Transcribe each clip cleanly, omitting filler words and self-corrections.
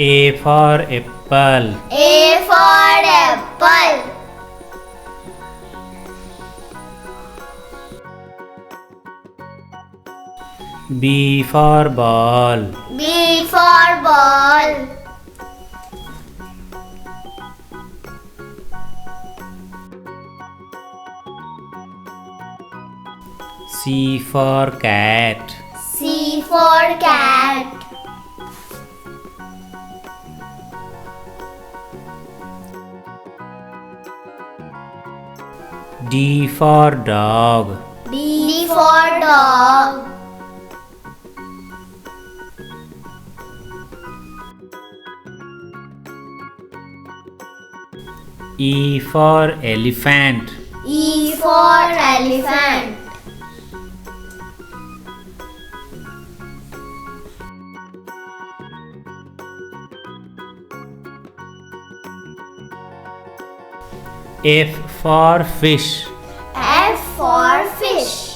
A for apple. A for apple. B for ball. B for ball. C for cat. C for cat. D for dog. D for dog. E for elephant. E for elephant. F for fish. F for fish.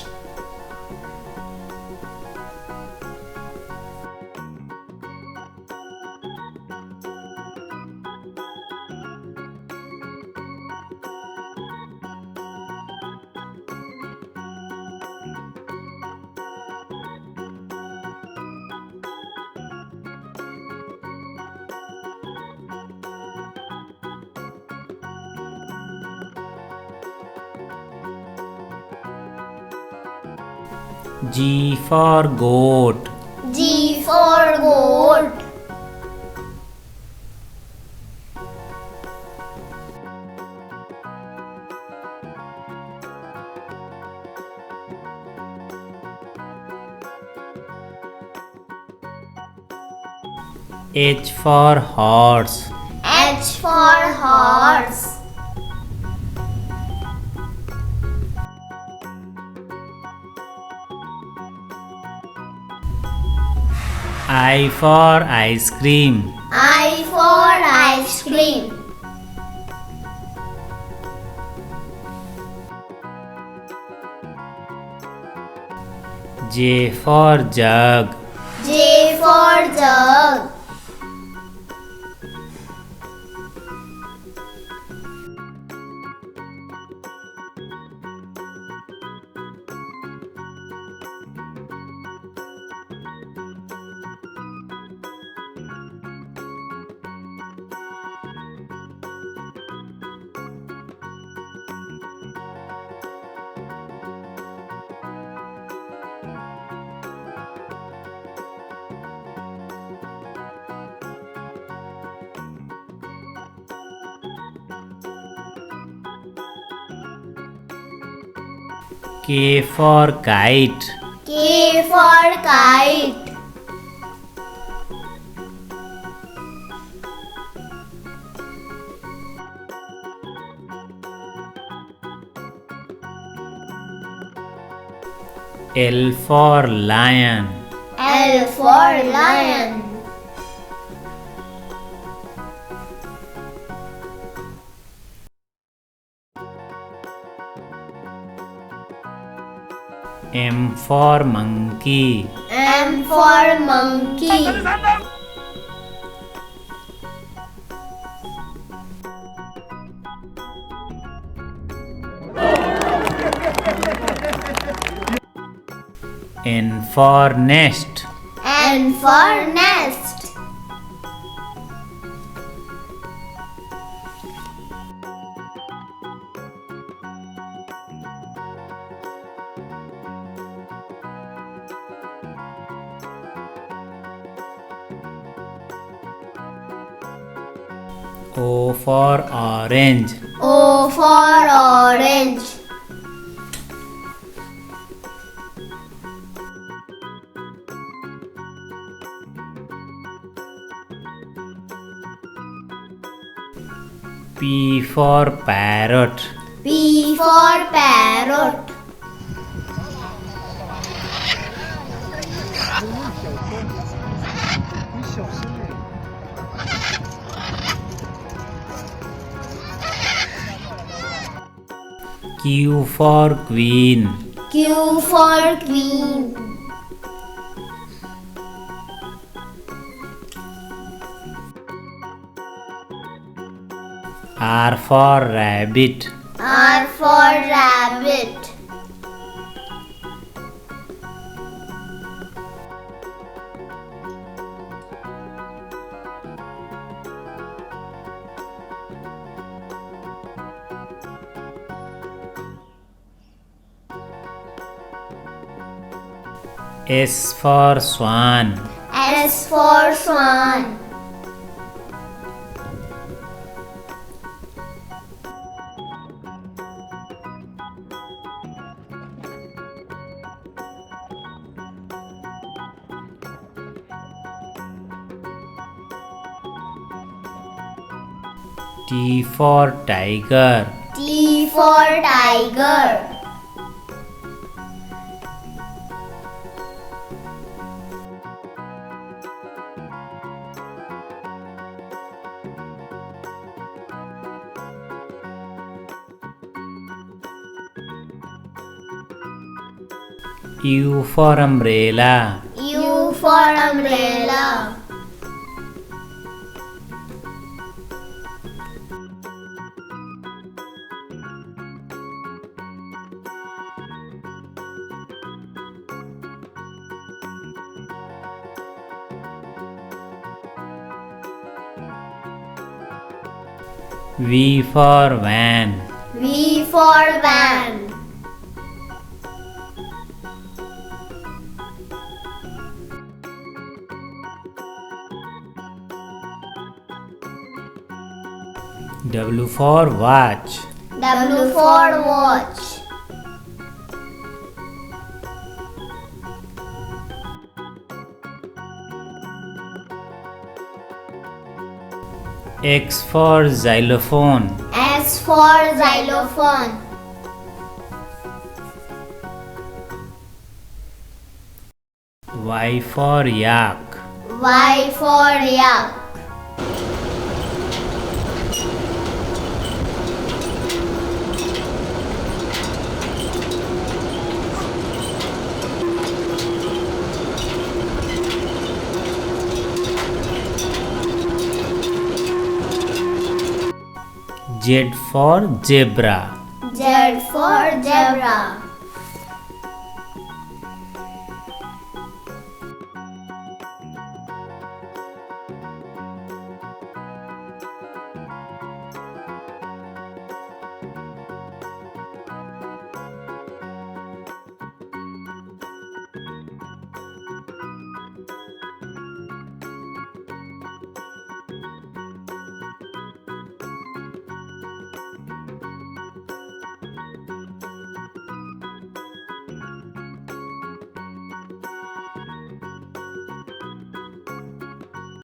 G for goat. G for goat. H for horse. H for horse. I for ice cream. I for ice cream. J for jug. J for jug. K for kite. K for kite. L for lion. L for lion. M for monkey. M for monkey. N for nest. N for nest. O for orange. O for orange. P for parrot. P for parrot. Q for queen. Q for queen. R for rabbit. R for rabbit. S for swan. S for swan. T for tiger. T for tiger. U for umbrella. U for umbrella. V for van. V for van. W for watch. W for watch. X for xylophone. S for xylophone. Y for yak. Y for yak. Z for zebra. Z for zebra.